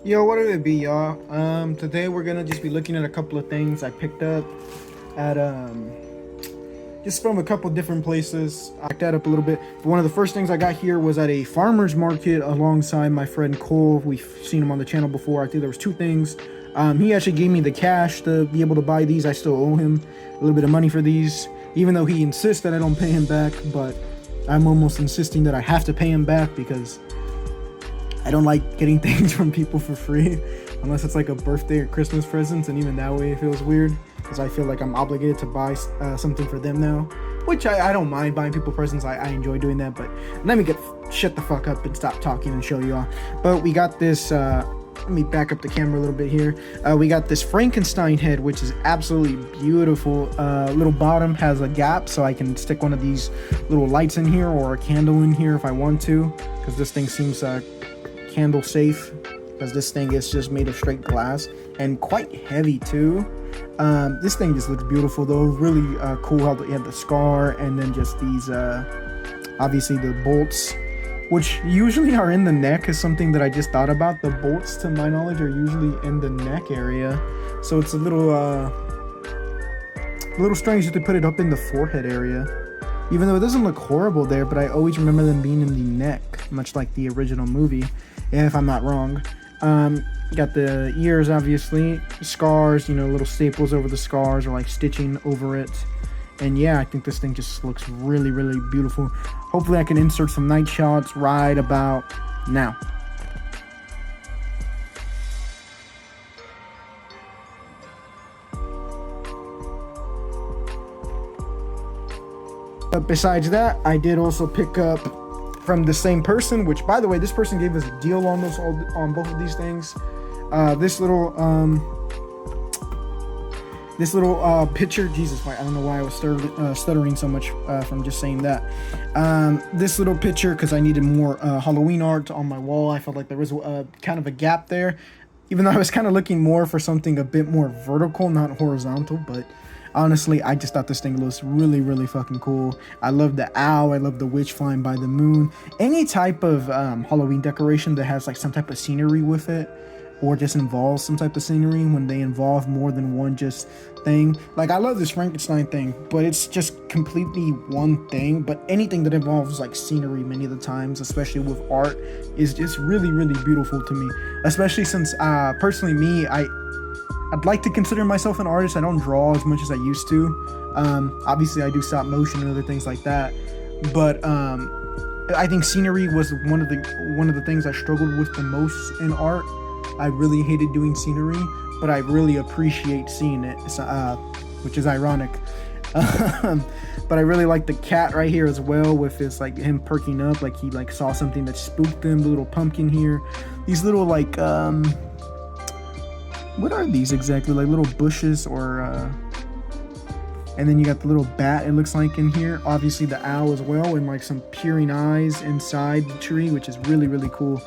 Yo, what it be, y'all? Today we're gonna just be looking at a couple of things I picked up at just from a couple different places. I picked that up a little bit. But one of the first things I got here was at a farmer's market alongside my friend Cole. We've seen him on the channel before. I think there was two things. He actually gave me the cash to be able to buy these. I still owe him a little bit of money for these, even though he insists that I don't pay him back. But I'm almost insisting that I have to pay him back because I don't like getting things from people for free unless it's like a birthday or Christmas presents, and even that way it feels weird because I feel like I'm obligated to buy something for them now, which I don't mind buying people presents. I enjoy doing that, but let me shut the fuck up and stop talking and show you all. But we got this let me back up the camera a little bit here. We got this Frankenstein head, which is absolutely beautiful. Little bottom has a gap, so I can stick one of these little lights in here or a candle in here if I want to, because this thing seems candle safe, because this thing is just made of straight glass and quite heavy too. This thing just looks beautiful though. Really cool how they have the scar, and then just these obviously the bolts, which usually are in the neck, is something that I just thought about. The bolts, to my knowledge, are usually in the neck area, so it's a little strange that they put it up in the forehead area, even though it doesn't look horrible there. But I always remember them being in the neck, much like the original movie, if I'm not wrong. Got the ears, obviously, scars, little staples over the scars, or like stitching over it. And yeah, I think this thing just looks really, really beautiful. Hopefully I can insert some night shots right about now. But besides that, I did also pick up from the same person, which, by the way, this person gave us a deal on both of these things. This little picture, Jesus, I don't know why I was stuttering so much from just saying that. This little picture, because I needed more Halloween art on my wall. I felt like there was kind of a gap there, even though I was kind of looking more for something a bit more vertical, not horizontal. But honestly, I just thought this thing looks really, really fucking cool. I love the owl. I love the witch flying by the moon. Any type of Halloween decoration that has like some type of scenery with it, or just involves some type of scenery, when they involve more than one just thing. Like, I love this Frankenstein thing, but it's just completely one thing. But anything that involves like scenery many of the times, especially with art, is just really, really beautiful to me. Especially since personally me, I'd like to consider myself an artist. I don't draw as much as I used to. Obviously I do stop motion and other things like that, but I think scenery was one of the things I struggled with the most in art. I really hated doing scenery, but I really appreciate seeing it, which is ironic. But I really like the cat right here as well, with this like him perking up, like he like saw something that spooked him. The little pumpkin here, these little like what are these exactly? Like little bushes, or and then you got the little bat, it looks like, in here. Obviously the owl as well, and like some peering eyes inside the tree, which is really, really cool.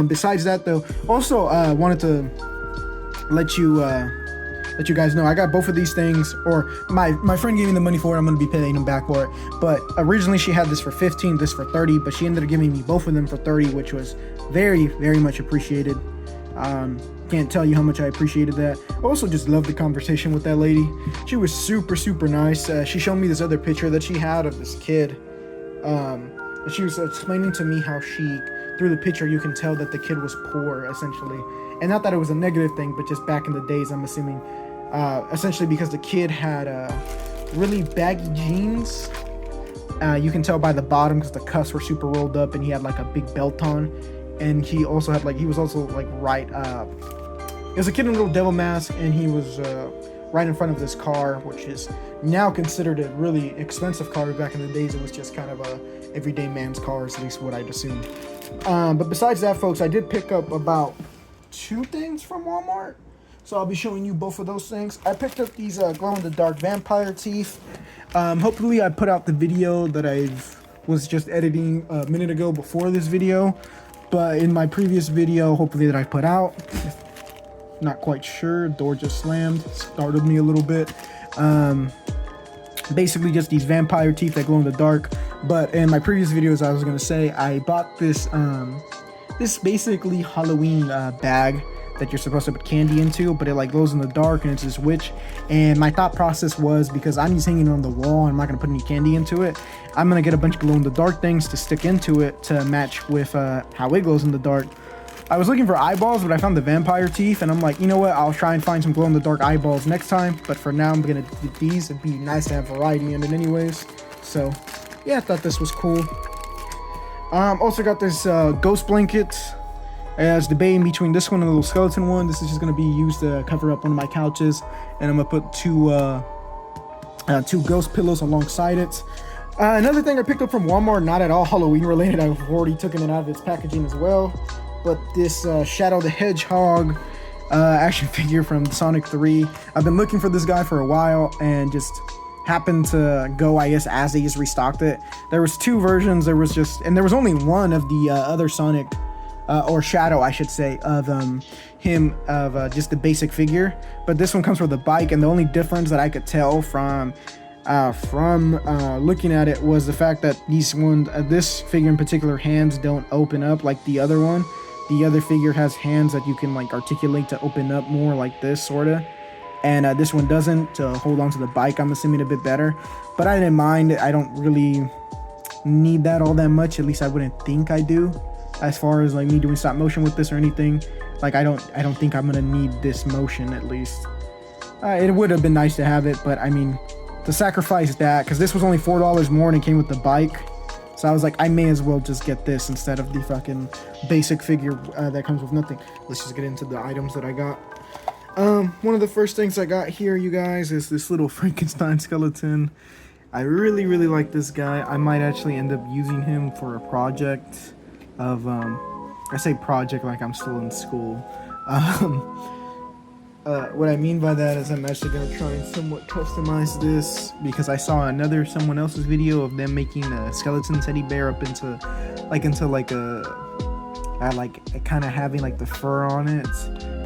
Besides that though, also wanted to let you guys know I got both of these things, or my friend gave me the money for it. I'm gonna be paying him back for it. But originally she had this for 15, this for 30, but she ended up giving me both of them for 30, which was very, very much appreciated. Can't tell you how much I appreciated that. I also just loved the conversation with that lady. She was super, super nice. She showed me this other picture that she had of this kid. And she was explaining to me how through the picture, you can tell that the kid was poor, essentially. And not that it was a negative thing, but just back in the days, I'm assuming, essentially because the kid had really baggy jeans. You can tell by the bottom because the cuffs were super rolled up, and he had like a big belt on. And he was also right, it was a kid in a little devil mask, and he was right in front of this car, which is now considered a really expensive car. Back in the days, it was just kind of a everyday man's car, at least what I'd assume. But besides that, folks, I did pick up about 2 things from Walmart, so I'll be showing you both of those things. I picked up these glow-in-the-dark vampire teeth. Hopefully I put out the video that I was just editing a minute ago before this video, but in my previous video, hopefully, that I put out, not quite sure, door just slammed, startled me a little bit. Basically just these vampire teeth that glow in the dark. But in my previous videos, I was gonna say I bought this this basically Halloween bag that you're supposed to put candy into, but it like glows in the dark and it's this witch. And my thought process was, because I'm just hanging on the wall and I'm not gonna put any candy into it, I'm gonna get a bunch of glow in the dark things to stick into it to match with how it glows in the dark. I was looking for eyeballs, but I found the vampire teeth, and I'm like, you know what, I'll try and find some glow in the dark eyeballs next time, but for now I'm gonna get these. It'd be nice to have variety in it anyways. So yeah, I thought this was cool. Also got this ghost blanket. I was debating between this one and the little skeleton one. This is just gonna be used to cover up one of my couches, and I'm gonna put two ghost pillows alongside it. Another thing I picked up from Walmart, not at all Halloween related. I've already taken it out of its packaging as well. But this Shadow the Hedgehog action figure from Sonic 3. I've been looking for this guy for a while and just happened to go, I guess, as they just restocked it. There was two versions. There was only one of the other Sonic, or Shadow, I should say, of just the basic figure. But this one comes with a bike, and the only difference that I could tell from looking at it was the fact that this figure in particular, hands don't open up like the other one. The other figure has hands that you can like articulate to open up more like this, sorta. And this one doesn't, to hold on to the bike, I'm assuming, a bit better. But I didn't mind. I don't really need that all that much. At least I wouldn't think I do. As far as like me doing stop motion with this or anything, like I don't think I'm gonna need this motion, at least. It would have been nice to have it, but I mean, to sacrifice that, because this was only $4 more and it came with the bike. So I was like, I may as well just get this instead of the fucking basic figure that comes with nothing. Let's just get into the items that I got. One of the first things I got here, you guys, is this little Frankenstein skeleton. I really, really like this guy. I might actually end up using him for a project of, I say project like I'm still in school. What I mean by that is I'm actually going to try and somewhat customize this, because I saw someone else's video of them making a skeleton teddy bear up into like a kind of having like the fur on it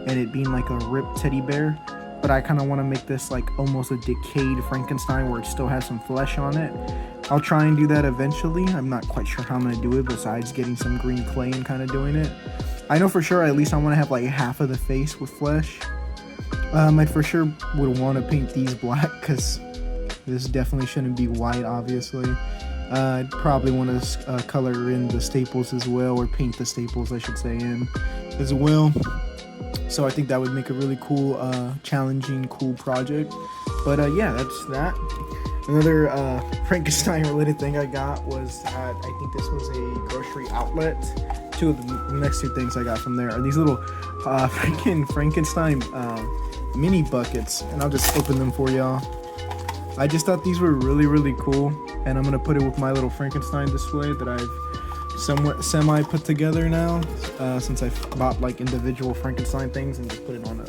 and it being like a ripped teddy bear. But I kind of want to make this like almost a decayed Frankenstein where it still has some flesh on it. I'll try and do that eventually. I'm not quite sure how I'm going to do it besides getting some green clay and kind of doing it. I know for sure at least I want to have like half of the face with flesh. I for sure would want to paint these black, because this definitely shouldn't be white, obviously. I'd probably want to color in the staples as well, or paint the staples, I should say, in as well. So I think that would make a really cool, challenging, cool project. But yeah, that's that. Another Frankenstein related thing I got was I think this was a grocery outlet. Two of the next two things I got from there are these little freaking Frankenstein mini buckets, and I'll just open them for y'all. I just thought these were really, really cool, and I'm gonna put it with my little Frankenstein display that I've somewhat semi put together now, since I bought like individual Frankenstein things and just put it on a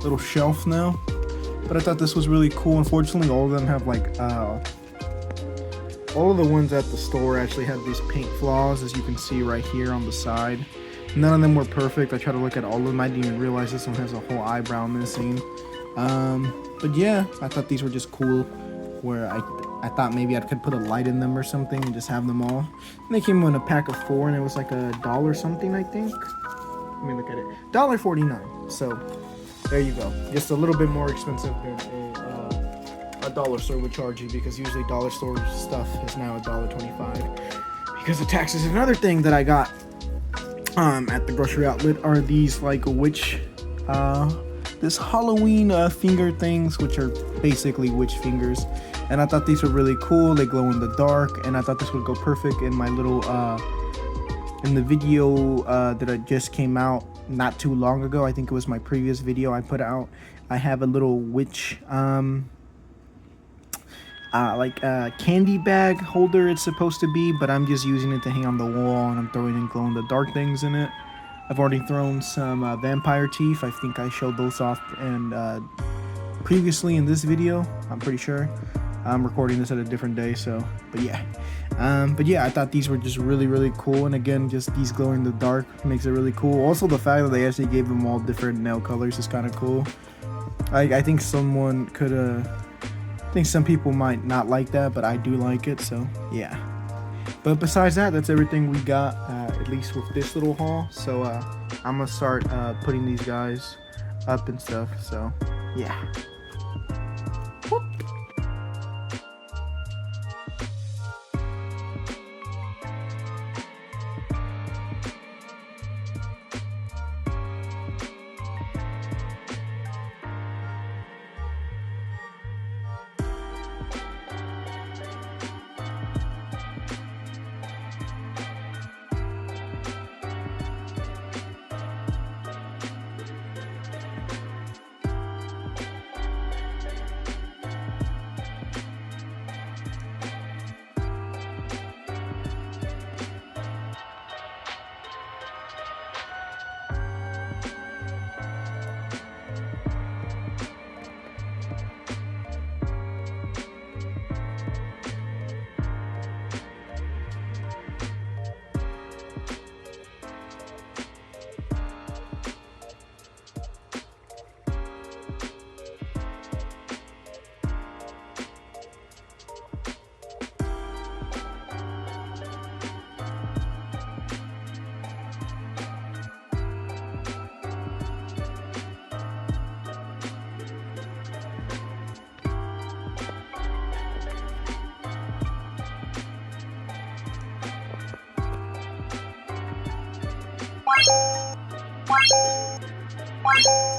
little shelf now. But I thought this was really cool. Unfortunately, all of them have like all of the ones at the store actually have these paint flaws, as you can see right here on the side. None of them were perfect. I tried to look at all of them. I didn't even realize this one has a whole eyebrow missing. But yeah, I thought these were just cool, where I thought maybe I could put a light in them or something and just have them all. And they came in a pack of 4, and it was like $1 something, I think. Let me look at it. $1.49. So there you go. Just a little bit more expensive than a dollar store would charge you, because usually dollar store stuff is now $1.25 because of taxes. Another thing that I got at the grocery outlet are these like witch this Halloween finger things, which are basically witch fingers, and I thought these were really cool. They glow in the dark, and I thought this would go perfect in my little in the video that I just came out not too long ago. I think it was my previous video I put out. I have a little witch like candy bag holder, it's supposed to be, but I'm just using it to hang on the wall, and I'm throwing in glow in the dark things in it. I've already thrown some vampire teeth. I think I showed those off and previously in this video, I'm pretty sure. I'm recording this at a different day, so but yeah, I thought these were just really, really cool. And again, just these glow in the dark makes it really cool. Also, the fact that they actually gave them all different nail colors is kind of cool. I think someone could I think some people might not like that, but I do like it, so yeah. But besides that, that's everything we got. at least with this little haul. So I'm gonna start putting these guys up and stuff. So yeah. Bye.